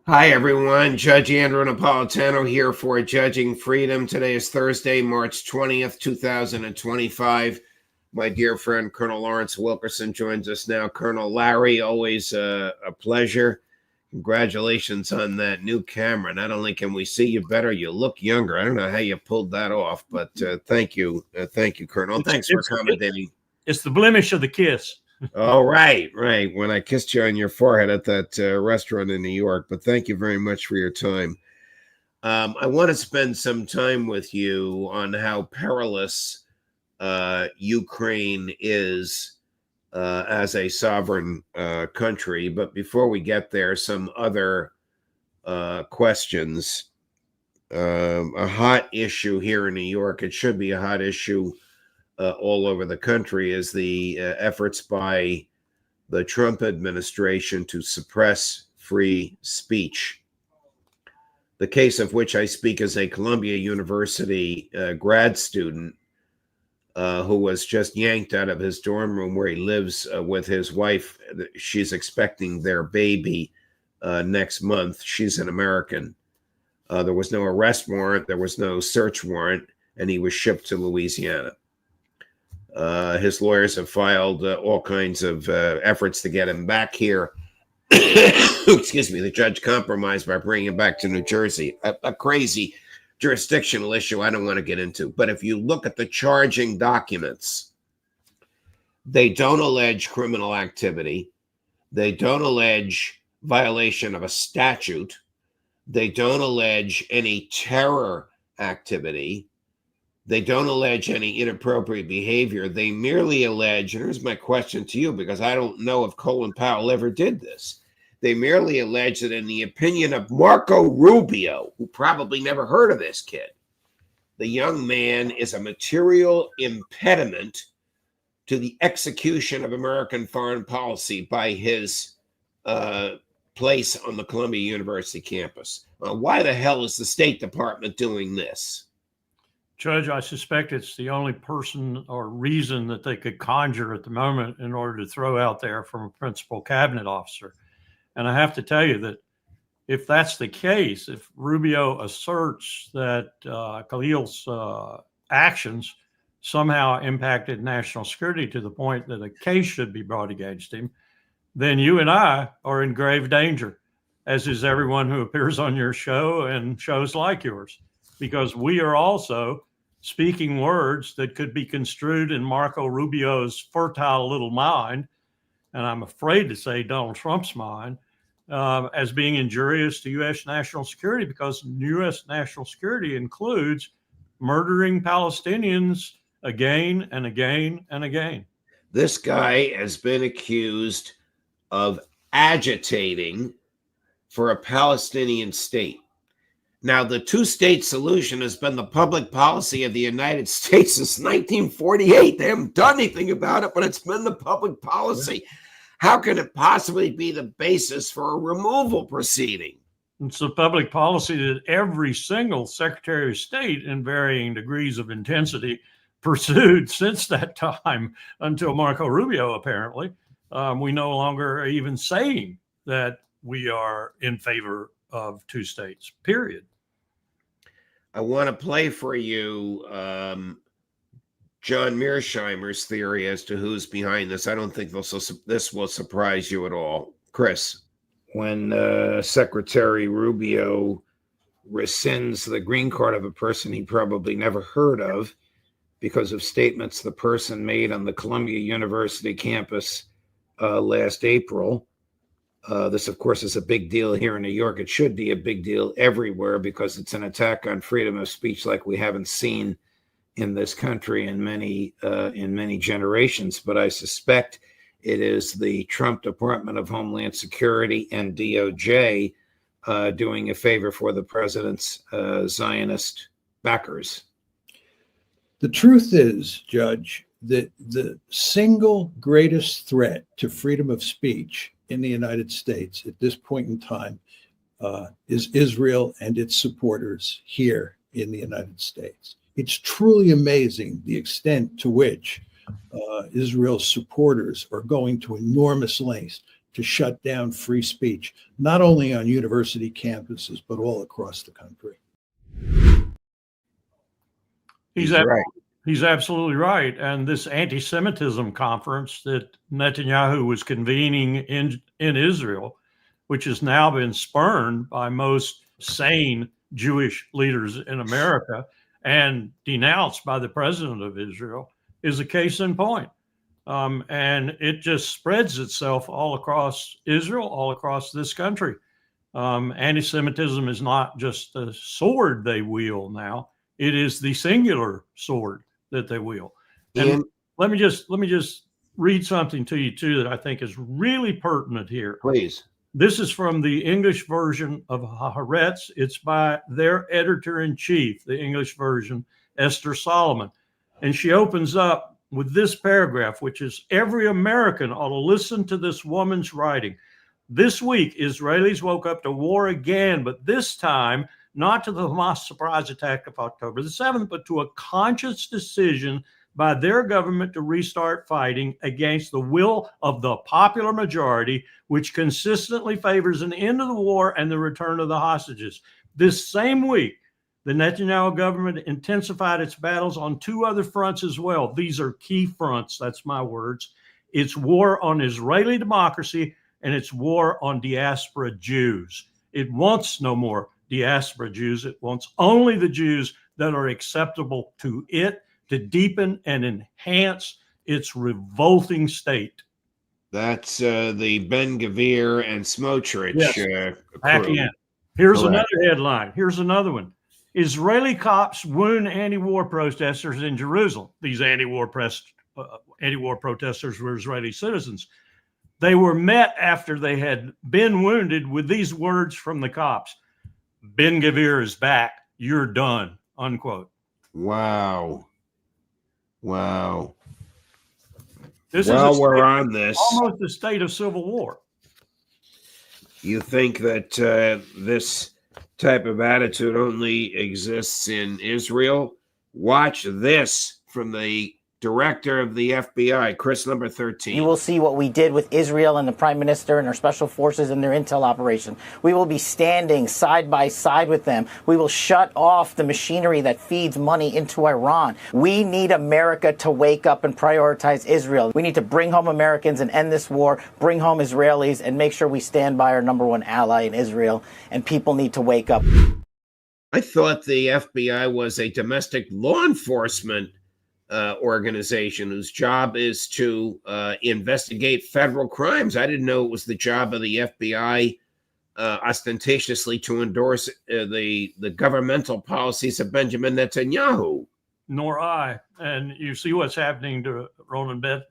Hi, everyone. Judge Andrew Napolitano here for Judging Freedom. Today is Thursday, March 20th, 2025. My dear friend, Colonel Lawrence Wilkerson, joins us now. Colonel Larry, always a pleasure. Congratulations on that new camera. Not only can we see you better, you look younger. I don't know how you pulled that off, but thank you. Thank you, Colonel. Thanks for accommodating. It's the blemish of the kiss. Oh, right. When I kissed you on your forehead at that restaurant in New York. But thank you very much for your time. I want to spend some time with you on how perilous Ukraine is as a sovereign country. But before we get there, some other questions. A hot issue here in New York. It should be a hot issue all over the country, is the efforts by the Trump administration to suppress free speech. The case of which I speak as a Columbia University grad student who was just yanked out of his dorm room where he lives with his wife. She's expecting their baby next month. She's an American. There was no arrest warrant. There was no search warrant, and he was shipped to Louisiana. His lawyers have filed all kinds of efforts to get him back here. Excuse me. The judge compromised by bringing him back to New Jersey. A crazy jurisdictional issue I don't want to get into. But if you look at the charging documents, they don't allege criminal activity. They don't allege violation of a statute. They don't allege any terror activity. They don't allege any inappropriate behavior. They merely allege, and here's my question to you, because I don't know if Colin Powell ever did this. They merely allege that in the opinion of Marco Rubio, who probably never heard of this kid, the young man is a material impediment to the execution of American foreign policy by his place on the Columbia University campus. Why the hell is the State Department doing this? Judge, I suspect it's the only person or reason that they could conjure at the moment in order to throw out there from a principal cabinet officer. And I have to tell you that if that's the case, if Rubio asserts that Khalil's actions somehow impacted national security to the point that a case should be brought against him, then you and I are in grave danger, as is everyone who appears on your show and shows like yours, because we are also speaking words that could be construed in Marco Rubio's fertile little mind, and I'm afraid to say Donald Trump's mind, as being injurious to U.S. national security, because U.S. national security includes murdering Palestinians again and again and again. This guy has been accused of agitating for a Palestinian state. Now, the two-state solution has been the public policy of the United States since 1948. They haven't done anything about it, but it's been the public policy. How can it possibly be the basis for a removal proceeding? It's the public policy that every single Secretary of State, in varying degrees of intensity, pursued since that time until Marco Rubio, apparently. We no longer are even saying that we are in favor of two states, period. I want to play for you John Mearsheimer's theory as to who's behind this. I don't think this will surprise you at all. Chris. When Secretary Rubio rescinds the green card of a person he probably never heard of because of statements the person made on the Columbia University campus last April. This, of course, is a big deal here in New York. It should be a big deal everywhere because it's an attack on freedom of speech like we haven't seen in this country in many generations. But I suspect it is the Trump Department of Homeland Security and DOJ doing a favor for the president's Zionist backers. The truth is, Judge, that the single greatest threat to freedom of speech in the United States at this point in time is Israel and its supporters here in the United States. It's truly amazing the extent to which Israel's supporters are going to enormous lengths to shut down free speech, not only on university campuses, but all across the country. He's right. He's absolutely right. And this anti-Semitism conference that Netanyahu was convening in Israel, which has now been spurned by most sane Jewish leaders in America and denounced by the president of Israel, is a case in point. And it just spreads itself all across Israel, all across this country. Anti-Semitism is not just a sword they wield now; it is the singular sword that they wield. And let me just read something to you too that I think is really pertinent here. Please. This is from the English version of Haaretz. It's by their editor-in-chief, the English version, Esther Solomon. And she opens up with this paragraph, which is, every American ought to listen to this woman's writing. This week, Israelis woke up to war again, but this time, not to the Hamas surprise attack of October the 7th, but to a conscious decision by their government to restart fighting against the will of the popular majority, which consistently favors an end of the war and the return of the hostages. This same week, the Netanyahu government intensified its battles on two other fronts as well. These are key fronts, that's my words. It's war on Israeli democracy and it's war on diaspora Jews. It wants no more diaspora Jews. It wants only the Jews that are acceptable to it, to deepen and enhance its revolting state. That's the Ben Gvir and Smotrich. Back in. Here's another headline. Here's another one. Israeli cops wound anti-war protesters in Jerusalem. These anti-war protesters were Israeli citizens. They were met after they had been wounded with these words from the cops: Ben Gvir is back. You're done. Unquote. Wow. Wow. This While is we're on this, almost a state of civil war. You think that this type of attitude only exists in Israel? Watch this from the director of the FBI, Chris number 13. You will see what we did with Israel and the Prime Minister and our special forces and their intel operation. We will be standing side by side with them. We will shut off the machinery that feeds money into Iran. We need America to wake up and prioritize Israel. We need to bring home Americans and end this war, bring home Israelis, and make sure we stand by our number one ally in Israel. And people need to wake up. I thought the FBI was a domestic law enforcement organization whose job is to investigate federal crimes. I didn't know it was the job of the FBI ostentatiously to endorse the governmental policies of Benjamin Netanyahu. Nor I. And you see what's happening to Ronan Bet,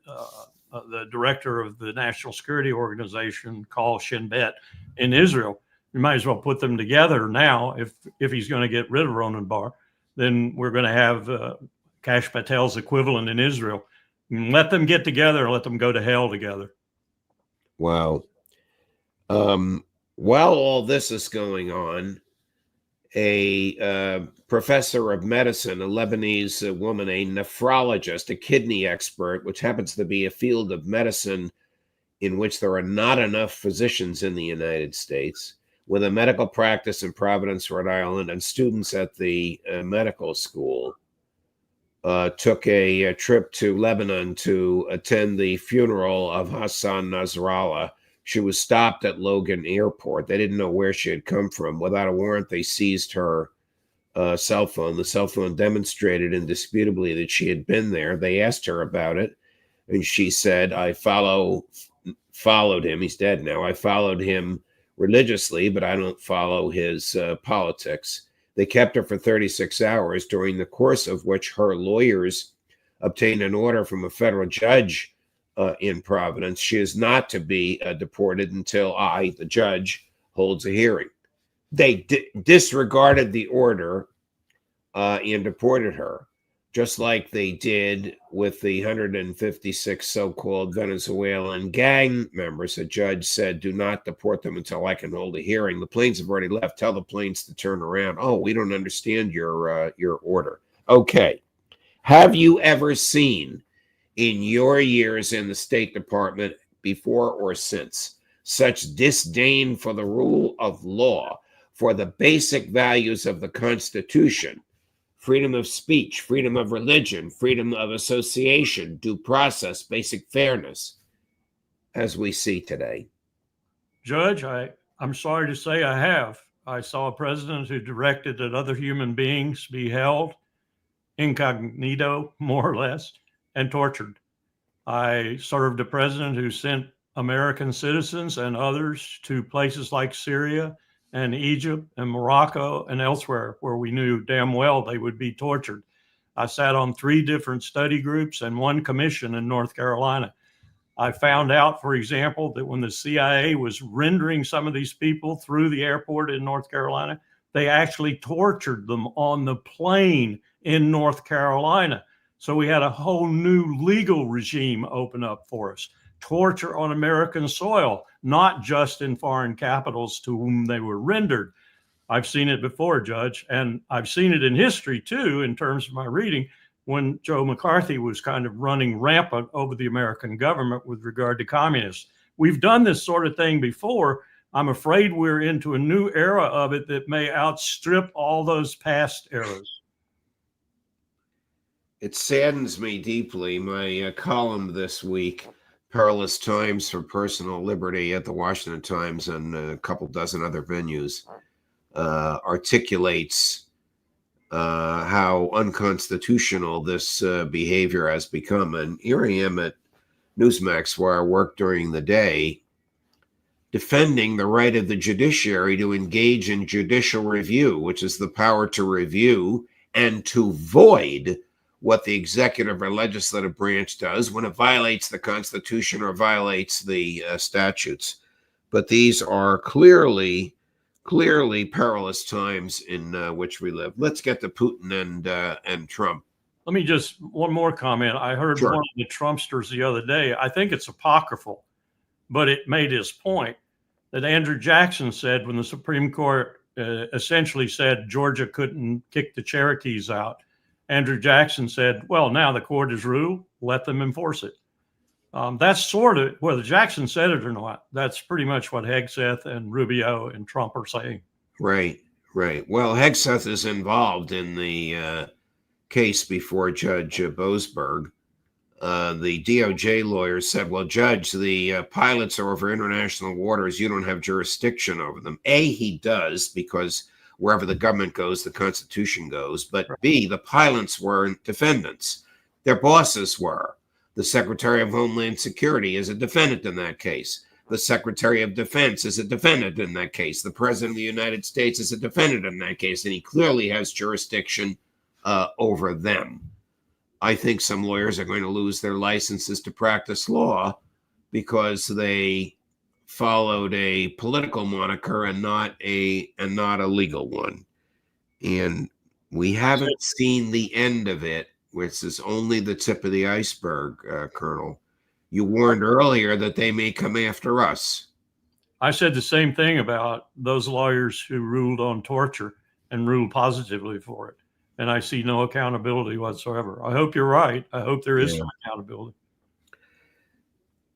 the director of the National Security Organization, COL Shin Bet in Israel. You might as well put them together now. If he's going to get rid of Ronan Bar, then we're going to have Kash Patel's equivalent in Israel. Let them get together and let them go to hell together. Wow. While all this is going on, a professor of medicine, a Lebanese woman, a nephrologist, a kidney expert, which happens to be a field of medicine in which there are not enough physicians in the United States, with a medical practice in Providence, Rhode Island, and students at the medical school, took a trip to Lebanon to attend the funeral of Hassan Nasrallah. She was stopped at Logan Airport. They didn't know where she had come from. Without a warrant, they seized her cell phone. The cell phone demonstrated indisputably that she had been there. They asked her about it, and she said, I followed him. He's dead now. I followed him religiously, but I don't follow his politics. They kept her for 36 hours, during the course of which her lawyers obtained an order from a federal judge in Providence. She is not to be deported until the judge, holds a hearing. They disregarded the order and deported her, just like they did with the 156 so-called Venezuelan gang members. A judge said, do not deport them until I can hold a hearing. The planes have already left. Tell the planes to turn around. Oh, we don't understand your order. Okay. Have you ever seen in your years in the State Department, before or since, such disdain for the rule of law, for the basic values of the Constitution, freedom of speech, freedom of religion, freedom of association, due process, basic fairness, as we see today? Judge, I'm sorry to say I have. I saw a president who directed that other human beings be held incognito, more or less, and tortured. I served a president who sent American citizens and others to places like Syria and Egypt and Morocco and elsewhere where we knew damn well they would be tortured. I sat on 3 different study groups and 1 commission in North Carolina. I found out, for example, that when the CIA was rendering some of these people through the airport in North Carolina, they actually tortured them on the plane in North Carolina. So we had a whole new legal regime open up for us. Torture on American soil, not just in foreign capitals to whom they were rendered. I've seen it before, Judge, and I've seen it in history too, in terms of my reading, when Joe McCarthy was kind of running rampant over the American government with regard to communists. We've done this sort of thing before. I'm afraid we're into a new era of it that may outstrip all those past eras. It saddens me deeply. My column this week, Perilous Times for Personal Liberty at the Washington Times and a couple dozen other venues, articulates how unconstitutional this behavior has become. And here I am at Newsmax, where I work during the day, defending the right of the judiciary to engage in judicial review, which is the power to review and to void what the executive or legislative branch does when it violates the Constitution or violates the statutes. But these are clearly perilous times in which we live. Let's get to Putin and Trump. Let me just, one more comment. I heard Sure. one of the Trumpsters the other day. I think it's apocryphal, but it made his point that Andrew Jackson said when the Supreme Court essentially said Georgia couldn't kick the Cherokees out. Andrew Jackson said, well, now the court has ruled, let them enforce it. That's sort of, whether Jackson said it or not, that's pretty much what Hegseth and Rubio and Trump are saying. Right. Well, Hegseth is involved in the case before Judge Boasberg. The DOJ lawyers said, well, Judge, the pilots are over international waters. You don't have jurisdiction over them. A, he does, because wherever the government goes, the Constitution goes. But B, the pilots weren't defendants. Their bosses were. The Secretary of Homeland Security is a defendant in that case. The Secretary of Defense is a defendant in that case. The President of the United States is a defendant in that case, and he clearly has jurisdiction over them. I think some lawyers are going to lose their licenses to practice law because they followed a political moniker and not a legal one. And we haven't seen the end of it, which is only the tip of the iceberg, Colonel. You warned earlier that they may come after us. I said the same thing about those lawyers who ruled on torture and ruled positively for it. And I see no accountability whatsoever. I hope you're right. I hope there is some accountability.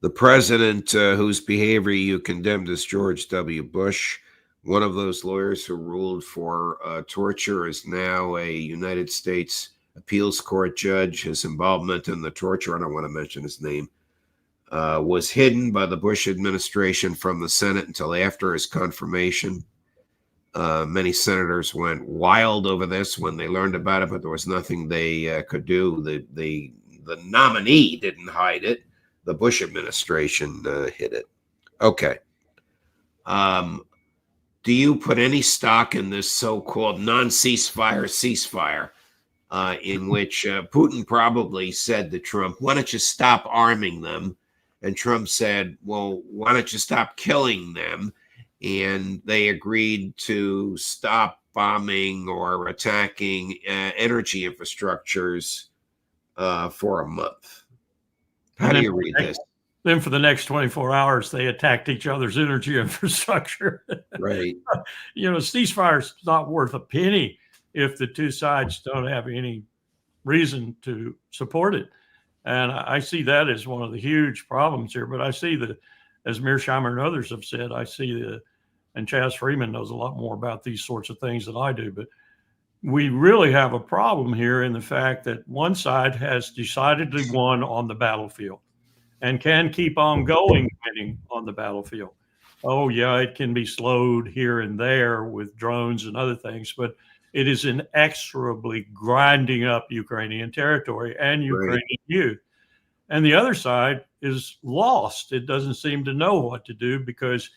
The president whose behavior you condemned is George W. Bush. One of those lawyers who ruled for torture is now a United States appeals court judge. His involvement in the torture, I don't want to mention his name, was hidden by the Bush administration from the Senate until after his confirmation. Many senators went wild over this when they learned about it, but there was nothing they could do. The nominee didn't hide it. The Bush administration hid it. Okay. Do you put any stock in this so-called ceasefire, in which Putin probably said to Trump, why don't you stop arming them? And Trump said, well, why don't you stop killing them? And they agreed to stop bombing or attacking energy infrastructures for a month. How do you read this? Then for the next 24 hours, they attacked each other's energy infrastructure. Right. Ceasefire's not worth a penny if the two sides don't have any reason to support it. And I see that as one of the huge problems here. But I see as Mearsheimer and others have said, I see and Chaz Freeman knows a lot more about these sorts of things than I do, but we really have a problem here in the fact that one side has decidedly won on the battlefield and can keep on going winning on the battlefield. Oh, yeah, it can be slowed here and there with drones and other things, but it is inexorably grinding up Ukrainian territory and Ukrainian youth. And the other side is lost. It doesn't seem to know what to do because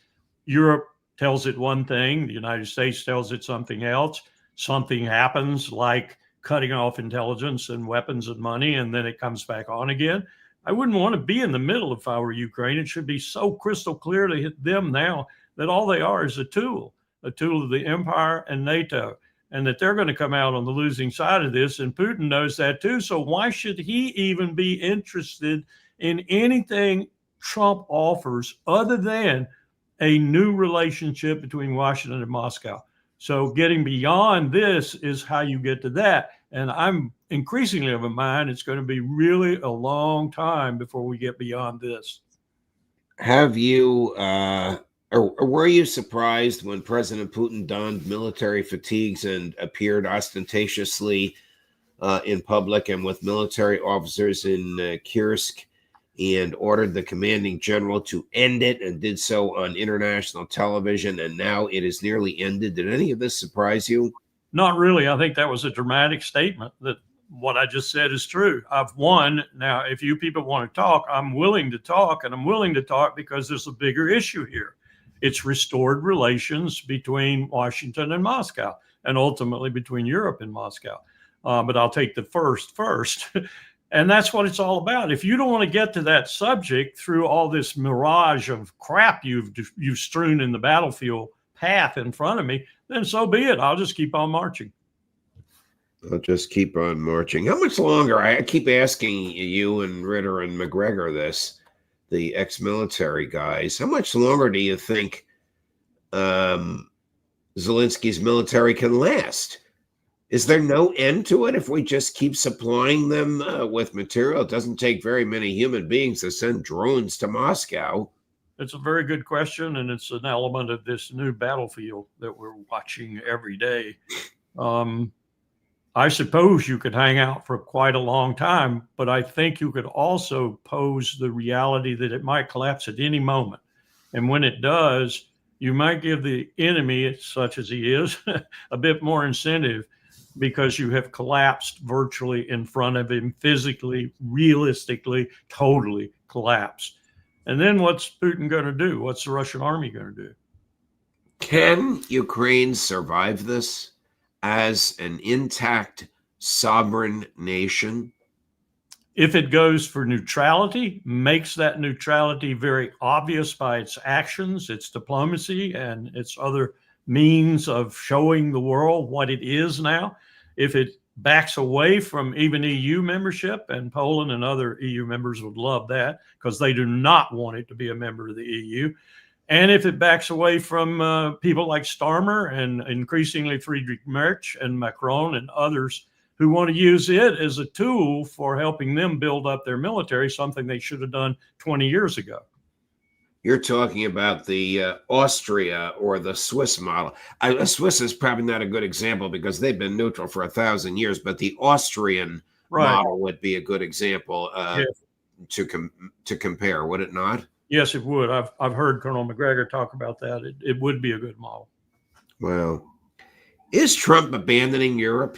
Europe tells it one thing, the United States tells it something else. Something happens like cutting off intelligence and weapons and money, and then it comes back on again. I wouldn't want to be in the middle if I were Ukraine. It should be so crystal clear to them now that all they are is a tool of the empire and NATO, and that they're going to come out on the losing side of this. And Putin knows that too. So why should he even be interested in anything Trump offers other than a new relationship between Washington and Moscow? So getting beyond this is how you get to that. And I'm increasingly of a mind it's going to be really a long time before we get beyond this. Have you, or were you surprised when President Putin donned military fatigues and appeared ostentatiously in public and with military officers in Kursk and ordered the commanding general to end it and did so on international television, and now it is nearly ended? Did any of this surprise you? Not really. I think that was a dramatic statement that what I just said is true. I've won. Now, if you people want to talk, I'm willing to talk, and I'm willing to talk because there's a bigger issue here. It's restored relations between Washington and Moscow, and ultimately between Europe and Moscow. But I'll take the first. And that's what it's all about. If you don't want to get to that subject through all this mirage of crap you've strewn in the battlefield path in front of me, then so be it. I'll just keep on marching. I'll just keep on marching. How much longer? I keep asking you and Ritter and McGregor this, the ex-military guys. How much longer do you think Zelensky's military can last? Is there no end to it if we just keep supplying them with material? It doesn't take very many human beings to send drones to Moscow. It's a very good question, and it's an element of this new battlefield that we're watching every day. I suppose you could hang out for quite a long time, but I think you could also pose the reality that it might collapse at any moment. And when it does, you might give the enemy, such as he is, a bit more incentive, because you have collapsed virtually in front of him, physically, realistically, totally collapsed. And then what's Putin going to do? What's the Russian army going to do? Can Ukraine survive this as an intact sovereign nation? If it goes for neutrality, makes that neutrality very obvious by its actions, its diplomacy, and its other means of showing the world what it is now. If it backs away from even EU membership, and Poland and other EU members would love that because they do not want it to be a member of the EU. And if it backs away from people like Starmer and increasingly Friedrich Merz and Macron and others who want to use it as a tool for helping them build up their military, something they should have done 20 years ago. You're talking about the Austria or the Swiss model. Swiss is probably not a good example because they've been neutral for 1,000 years, but the Austrian model would be a good example to compare, would it not? Yes, it would. I've heard Colonel McGregor talk about that. It would be a good model. Well, is Trump abandoning Europe?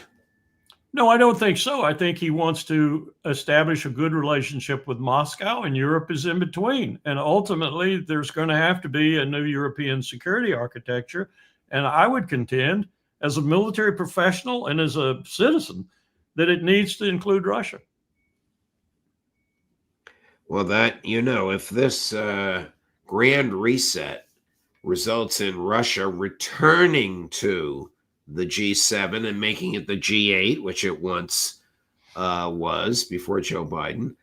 No, I don't think so. I think he wants to establish a good relationship with Moscow, and Europe is in between. And ultimately, there's going to have to be a new European security architecture. And I would contend, as a military professional and as a citizen, that it needs to include Russia. Well, if this grand reset results in Russia returning to the G7 and making it the G8, which it once was before Joe Biden,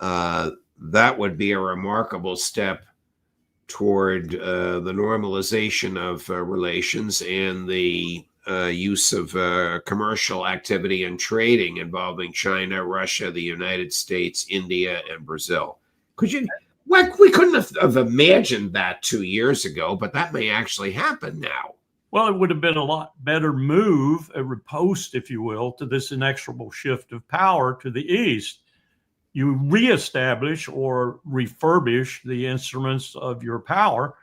that would be a remarkable step toward the normalization of relations and the use of commercial activity and trading involving China, Russia, the United States, India, and Brazil. Could you we couldn't have imagined that 2 years ago, but that may actually happen now. Well, it would have been a lot better move, a riposte, if you will, to this inexorable shift of power to the east. You reestablish or refurbish the instruments of your power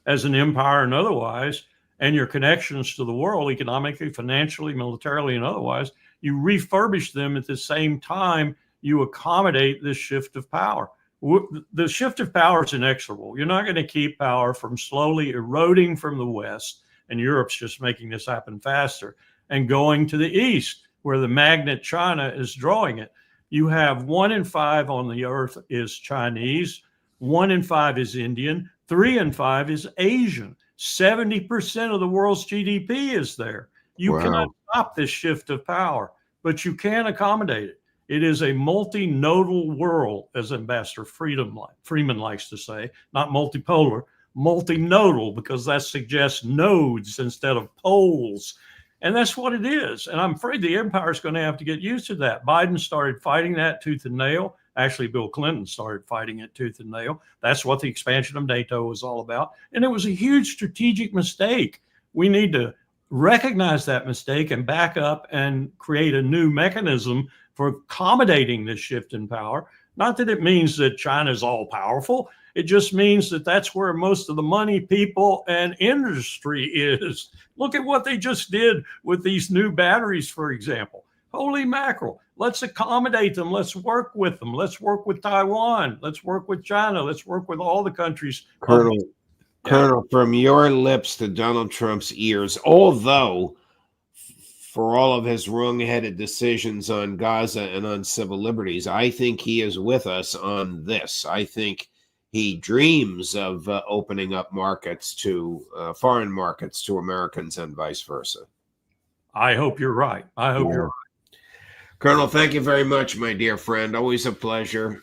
as an empire and otherwise, and your connections to the world, economically, financially, militarily, and otherwise. You refurbish them at the same time you accommodate this shift of power. The shift of power is inexorable. You're not going to keep power from slowly eroding from the West, and Europe's just making this happen faster, and going to the East, where the magnet China is drawing it. You have 1 in 5 on the earth is Chinese, 1 in 5 is Indian, 3 in 5 is Asian. 70% of the world's GDP is there. You cannot stop this shift of power, but you can accommodate it. It is a multinodal world, as Ambassador Freeman likes to say, not multipolar, multinodal, because that suggests nodes instead of poles. And that's what it is. And I'm afraid the empire is going to have to get used to that. Biden started fighting that tooth and nail. Actually, Bill Clinton started fighting it tooth and nail. That's what the expansion of NATO was all about. And it was a huge strategic mistake. We need to recognize that mistake and back up and create a new mechanism for accommodating this shift in power. Not that it means that China is all powerful. It just means that that's where most of the money, people, and industry is. Look at what they just did with these new batteries, for example. Holy mackerel. Let's accommodate them. Let's work with them. Let's work with Taiwan. Let's work with China. Let's work with all the countries. Colonel, from your lips to Donald Trump's ears, although for all of his wrong-headed decisions on Gaza and on civil liberties, I think he is with us on this. I think he dreams of opening up markets to foreign markets to Americans and vice versa. I hope you're right. I hope you're right. Colonel, thank you very much, my dear friend. Always a pleasure.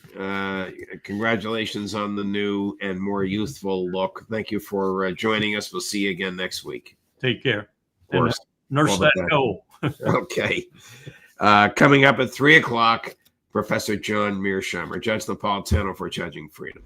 Congratulations on the new and more youthful look. Thank you for joining us. We'll see you again next week. Take care. Of course. Nurse that goal. Okay. Coming up at 3 o'clock, Professor John Mearsheimer, Judge Napolitano for Judging Freedom.